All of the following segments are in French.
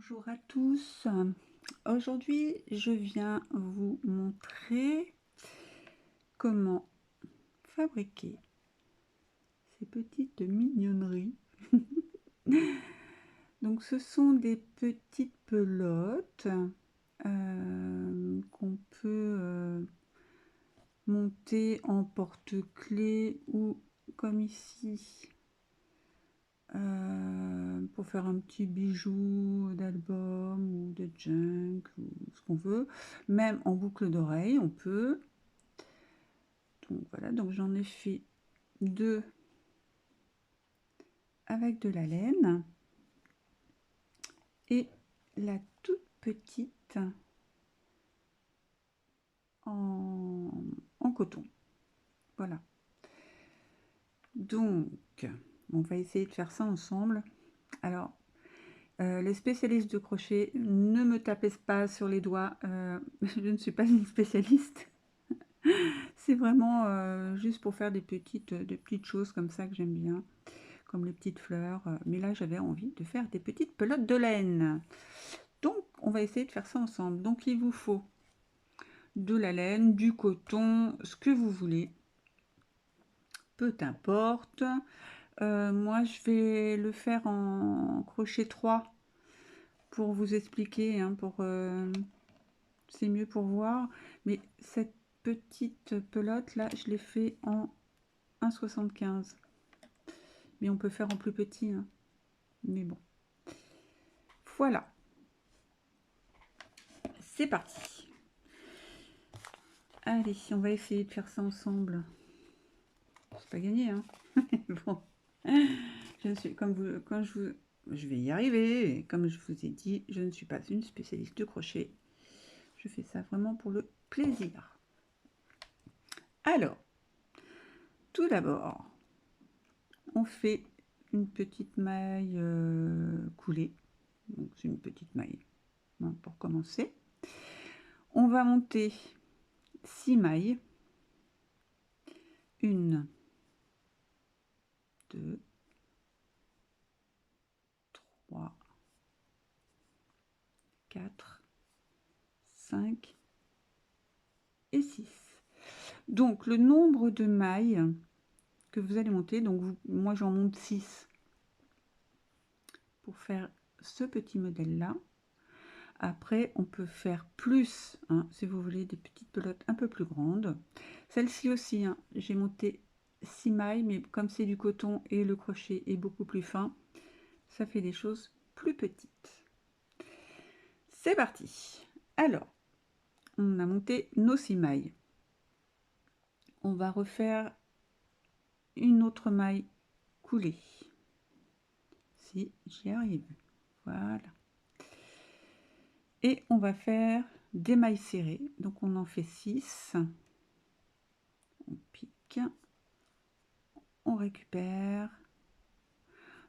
Bonjour à tous. Aujourd'hui, je viens vous montrer comment fabriquer ces petites mignonneries. Donc, ce sont des petites pelotes qu'on peut monter en porte-clés ou comme ici. Pour faire un petit bijou d'album ou de junk ou ce qu'on veut, même en boucle d'oreille on peut. Donc voilà, donc j'en ai fait deux avec de la laine et la toute petite en coton. Voilà, donc on va essayer de faire ça ensemble. Alors les spécialistes de crochet, ne me tapez pas sur les doigts, je ne suis pas une spécialiste. C'est vraiment juste pour faire des petites choses comme ça que j'aime bien, comme les petites fleurs. Mais là, j'avais envie de faire des petites pelotes de laine. Donc, on va essayer de faire ça ensemble. Donc, il vous faut de la laine, du coton, ce que vous voulez. Peu importe. Moi, je vais le faire en crochet 3 pour vous expliquer, hein, c'est mieux pour voir. Mais cette petite pelote là, je l'ai fait en 1,75. Mais on peut faire en plus petit, hein. Mais bon. Voilà. C'est parti. Allez, on va essayer de faire ça ensemble. C'est pas gagné, hein. Bon. Je ne suis, je vais y arriver. Comme je vous ai dit, je ne suis pas une spécialiste de crochet. Je fais ça vraiment pour le plaisir. Alors, tout d'abord, on fait une petite maille coulée. Donc, c'est une petite maille, hein, pour commencer. On va monter 6 mailles. 1, 2, 3, 4, 5 et 6. Donc, le nombre de mailles que vous allez monter, donc moi j'en monte 6 pour faire ce petit modèle-là. Après, on peut faire plus, hein, si vous voulez, des petites pelotes un peu plus grandes. Celle-ci aussi, hein, j'ai monté 6 mailles, mais comme c'est du coton et le crochet est beaucoup plus fin, ça fait des choses plus petites. C'est parti. Alors, on a monté nos 6 mailles. On va refaire une autre maille coulée. Si j'y arrive. Voilà. Et on va faire des mailles serrées. Donc on en fait 6. On pique. On récupère.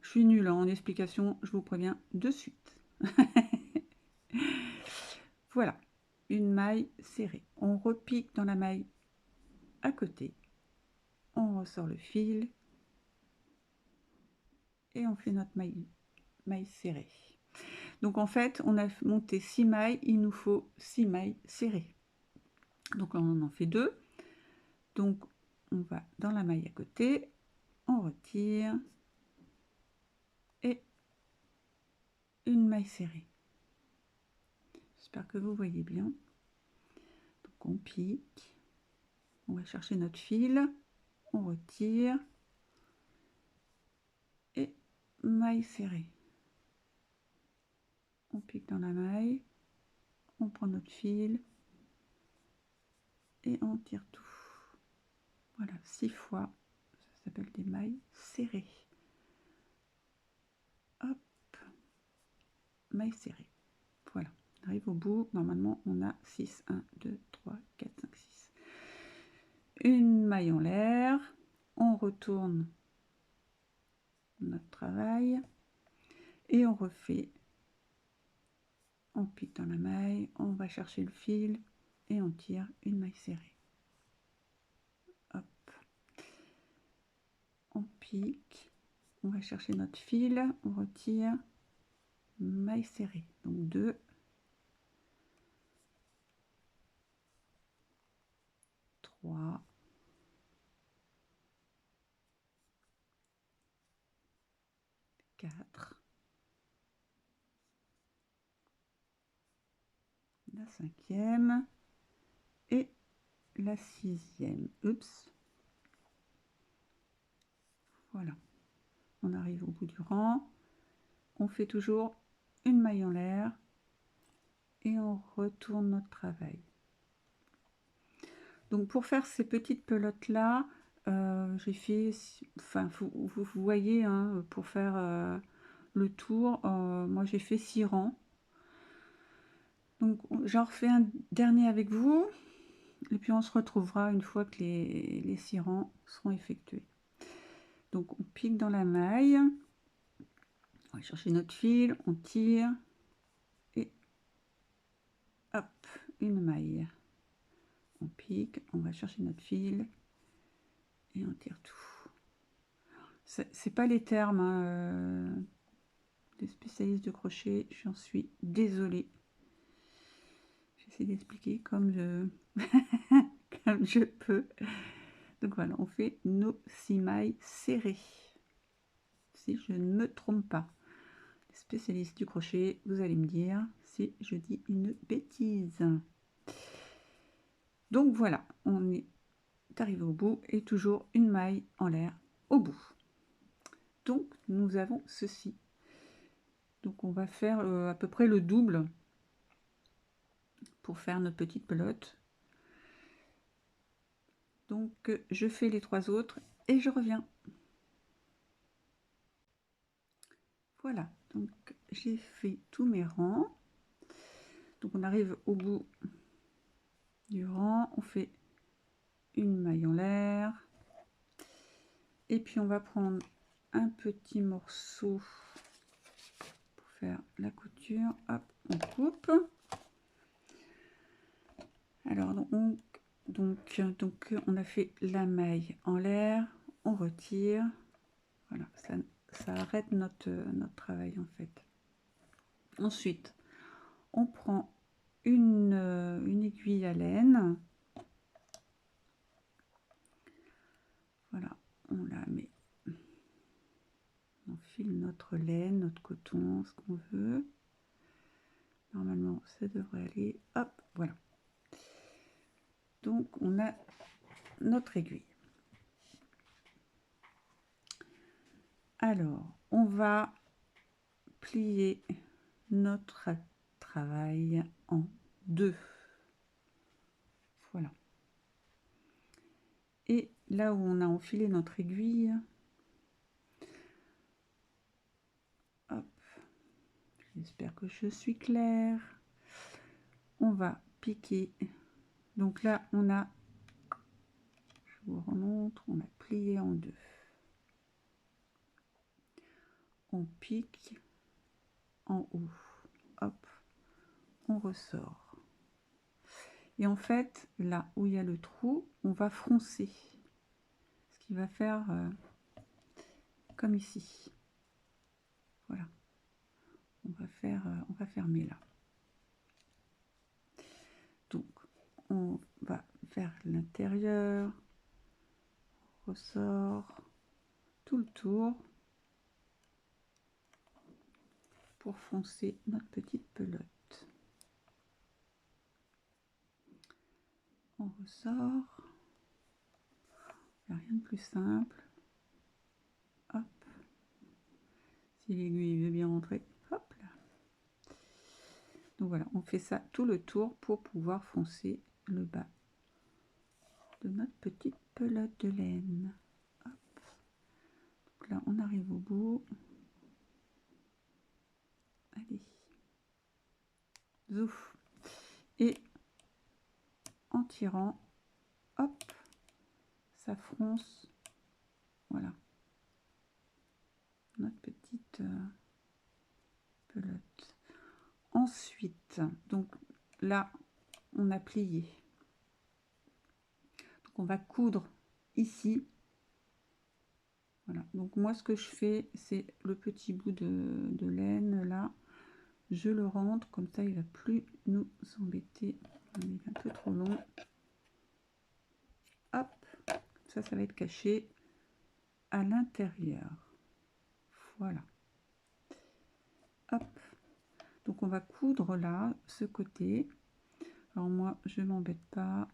Je suis nulle en explication, je vous préviens de suite. Voilà, une maille serrée. On repique dans la maille à côté. On ressort le fil. Et on fait notre maille serrée. Donc en fait, on a monté 6 mailles, il nous faut 6 mailles serrées. Donc on en fait 2. Donc on va dans la maille à côté, on retire et une maille serrée. J'espère que vous voyez bien. Donc on pique, on va chercher notre fil, on retire et maille serrée. On pique dans la maille, on prend notre fil et on tire tout. Voilà, 6 fois, ça s'appelle des mailles serrées. Hop, maille serrée. Voilà, on arrive au bout. Normalement, on a 6, 1, 2, 3, 4, 5, 6. Une maille en l'air. On retourne notre travail. Et on refait. On pique dans la maille. On va chercher le fil. Et on tire une maille serrée. Hop. On pique. On va chercher notre fil. On retire. mailles serrées. Donc 2, 3, 4, la 5e et la 6e. Oups. Voilà. On arrive au bout du rang. On fait toujours une maille en l'air et on retourne notre travail. Donc pour faire ces petites pelotes là, j'ai fait, enfin vous voyez, hein, pour faire le tour, moi j'ai fait 6 rangs. Donc j'en refais un dernier avec vous et puis on se retrouvera une fois que les 6 rangs seront effectués. Donc on pique dans la maille, on va chercher notre fil, on tire et hop, une maille. On pique, on va chercher notre fil et on tire tout. C'est pas les termes hein, des spécialistes de crochet, j'en suis désolée. J'essaie d'expliquer comme je comme je peux. Donc voilà, on fait nos 6 mailles serrées. Si je ne me trompe pas. Les spécialistes du crochet, vous allez me dire si je dis une bêtise. Donc voilà, on est arrivé au bout et toujours une maille en l'air au bout. Donc nous avons ceci. Donc on va faire à peu près le double pour faire notre petite pelote. Donc je fais les 3 autres et je reviens. Voilà, donc j'ai fait tous mes rangs. Donc on arrive au bout du rang, on fait une maille en l'air. Et puis on va prendre un petit morceau pour faire la couture. Hop, on coupe. Alors donc on a fait la maille en l'air, on retire. Voilà, ça arrête notre travail en fait. Ensuite, on prend une aiguille à laine. Voilà, on la met. On enfile notre laine, notre coton, ce qu'on veut. Normalement, ça devrait aller. Hop, voilà. Donc, on a notre aiguille. Alors, on va plier notre travail en 2. Voilà. Et là où on a enfilé notre aiguille, hop, j'espère que je suis claire. On va piquer. Donc là, on a, je vous remontre, on a plié en 2. On pique en haut. Hop, on ressort. Et en fait, là où il y a le trou, on va froncer. Ce qui va faire comme ici. Voilà. On va fermer là. Donc, on va vers l'intérieur, ressort, tout le tour pour foncer notre petite pelote. On ressort. Il n'y a rien de plus simple. Hop. Si l'aiguille veut bien rentrer, hop là. Donc voilà, on fait ça tout le tour pour pouvoir foncer le bas de notre petite pelote de laine. Hop. Donc là, on arrive au bout. Allez. Zouf. Et en tirant, hop, ça fronce. Voilà. Notre petite pelote. Ensuite, donc là, on a plié. Donc on va coudre ici. Voilà. Donc moi, ce que je fais, c'est le petit bout de laine là. je le rentre, comme ça il va plus nous embêter. Il est un peu trop long. Hop, ça va être caché à l'intérieur. Voilà. Hop. Donc on va coudre là, ce côté. Alors moi, je m'embête pas.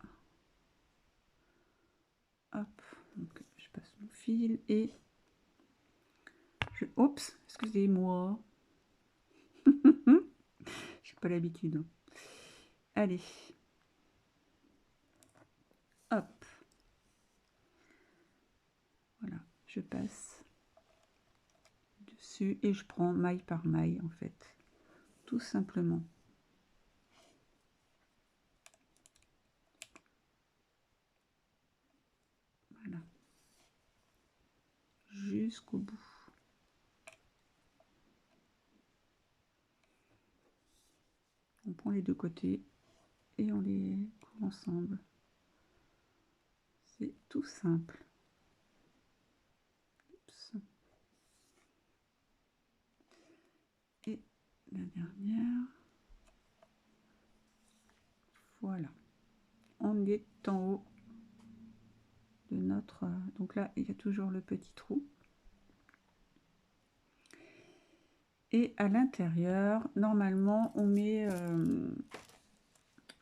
Hop, donc je passe mon fil et je... Oups, excusez-moi. J'ai pas l'habitude. Allez. Hop. Voilà, je passe dessus et je prends maille par maille en fait. Tout simplement. Voilà. Jusqu'au bout. On prend les deux côtés et on les coud ensemble. C'est tout simple. Oups. Et la dernière. Voilà. On est en haut de notre... Donc là, il y a toujours le petit trou. Et à l'intérieur, normalement, on met...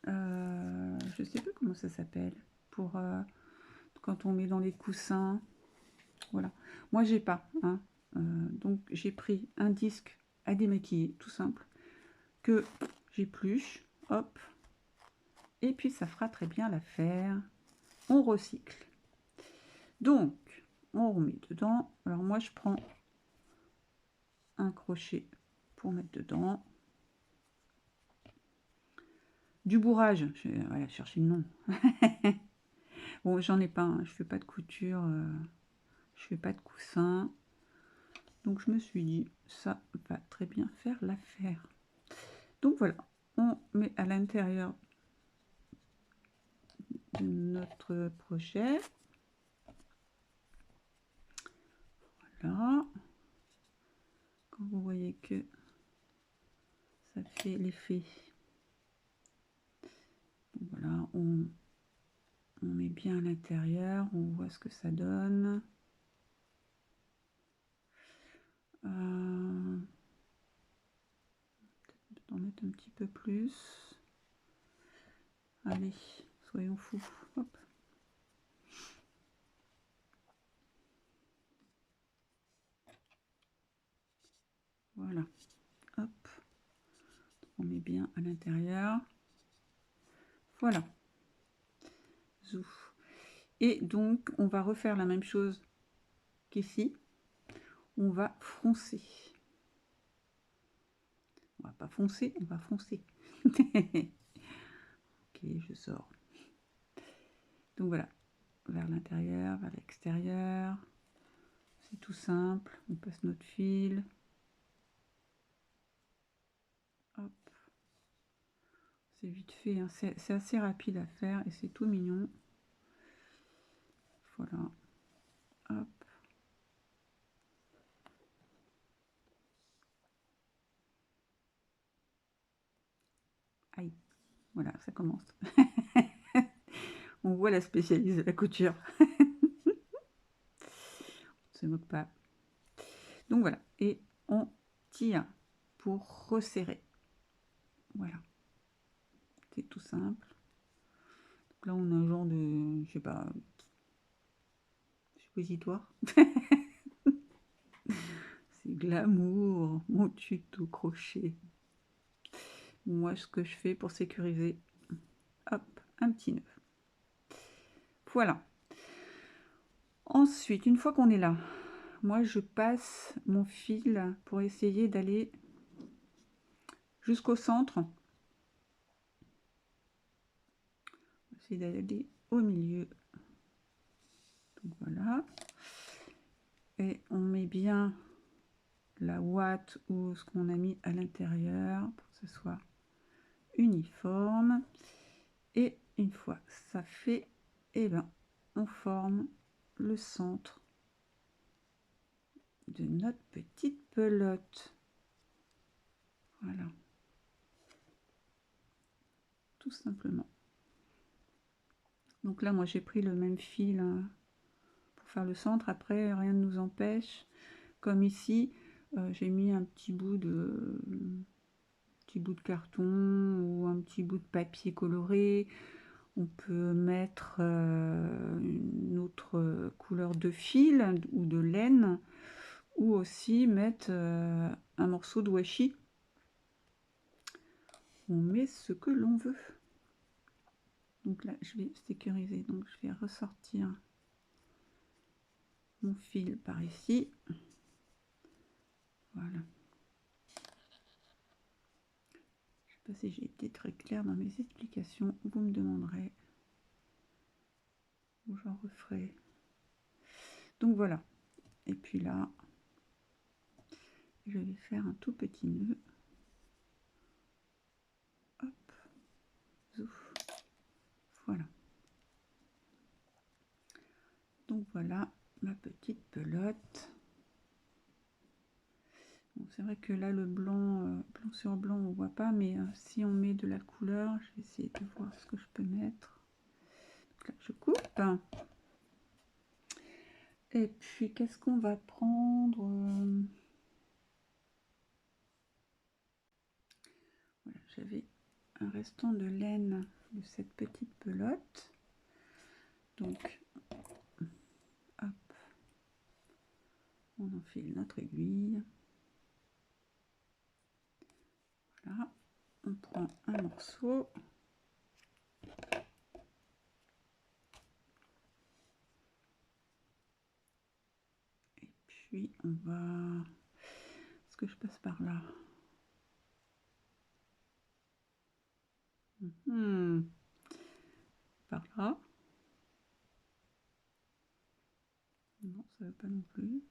je sais plus comment ça s'appelle. Pour quand on met dans les coussins. Voilà. Moi, j'ai pas. Hein. Donc, j'ai pris un disque à démaquiller, tout simple, que j'épluche. Hop. Et puis, ça fera très bien l'affaire. On recycle. Donc, on remet dedans. Alors, moi, je prends un crochet pour mettre dedans. Du bourrage. Je vais voilà, chercher le nom. Bon, j'en ai pas. Hein. Je fais pas de couture. Je fais pas de coussin. Donc, je me suis dit, ça va très bien faire l'affaire. Donc, voilà. On met à l'intérieur de notre projet. Voilà. Quand vous voyez que ça fait l'effet. Voilà, on met bien à l'intérieur, on voit ce que ça donne. On peut en mettre un petit peu plus. Allez, soyons fous. Hop. Voilà. Hop. On met bien à l'intérieur. Voilà. Zouf. Et donc, on va refaire la même chose qu'ici. On va froncer. On va pas foncer, on va foncer. Ok, je sors. Donc voilà, vers l'intérieur, vers l'extérieur. C'est tout simple. On passe notre fil. Hop. C'est vite fait, hein. C'est assez rapide à faire et c'est tout mignon. Voilà. Hop. Aïe. Voilà, ça commence. On voit la spécialiste de la couture. On se moque pas. Donc voilà. Et on tire pour resserrer. Voilà. C'est tout simple. Donc là, on a un genre de, je sais pas, suppositoire. C'est glamour, mon tuto crochet. Moi, ce que je fais pour sécuriser, hop, un petit nœud. Voilà. Ensuite, une fois qu'on est là, moi, je passe mon fil pour essayer d'aller jusqu'au centre. Essayer d'aller au milieu. Donc voilà. Et on met bien la ouate ou ce qu'on a mis à l'intérieur pour que ce soit uniforme. Et une fois ça fait, et ben, on forme le centre de notre petite pelote. Voilà. tout simplement. Donc là, moi, j'ai pris le même fil hein, pour faire le centre. Après, rien ne nous empêche. Comme ici, j'ai mis un petit bout de carton ou un petit bout de papier coloré. On peut mettre une autre couleur de fil ou de laine, ou aussi mettre un morceau de washi. On met ce que l'on veut. Donc là, je vais sécuriser. Donc je vais ressortir mon fil par ici. Voilà. Je ne sais pas si j'ai été très claire dans mes explications. Vous me demanderez où j'en referai. Donc voilà. Et puis là, je vais faire un tout petit nœud. Hop. Zouf. Voilà. Donc voilà ma petite pelote. Bon, c'est vrai que là le blanc, blanc sur blanc on voit pas, mais si on met de la couleur, je vais essayer de voir ce que je peux mettre. Donc là je coupe. Et puis qu'est-ce qu'on va prendre voilà, j'avais un restant de laine de cette petite pelote. Donc hop, on enfile notre aiguille. Voilà, on prend un morceau. Et puis on va... Est-ce que je passe par là? Par là. Non, ça ne veut pas non plus.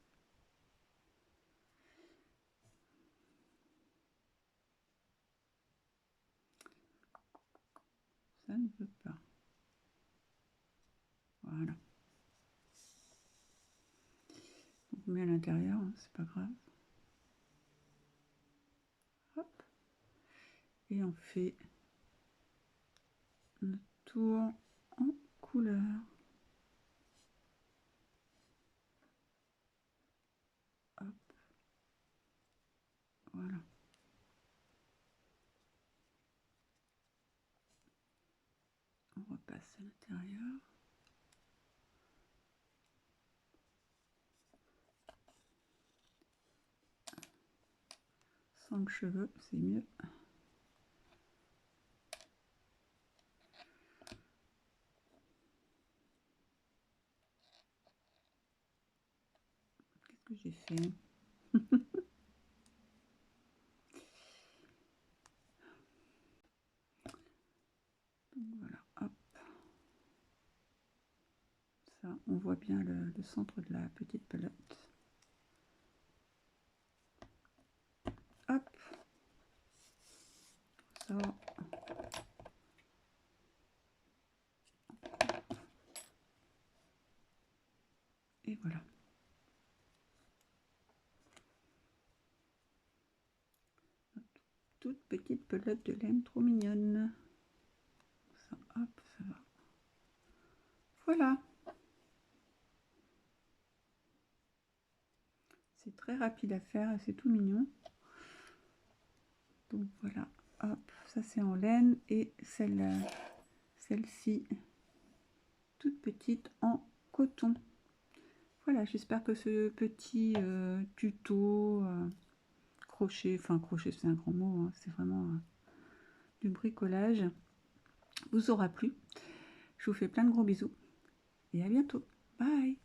Ça ne veut pas. Voilà. On met à l'intérieur, hein, c'est pas grave. Hop. Et on fait notre tour en couleur. Hop. Voilà. On repasse à l'intérieur. Sans le cheveu, c'est mieux. Qu'est-ce que j'ai fait? Donc voilà, hop. Ça, on voit bien le centre de la petite pelote. Hop. Ça. Et voilà. Toute petite pelote de laine trop mignonne. Ça, hop, ça va. Voilà. C'est très rapide à faire et c'est tout mignon. Donc voilà, hop, ça c'est en laine et celle-ci toute petite en coton. Voilà, j'espère que ce petit tuto crochet, enfin crochet c'est un grand mot, hein, c'est vraiment du bricolage, vous aura plu. Je vous fais plein de gros bisous et à bientôt. Bye.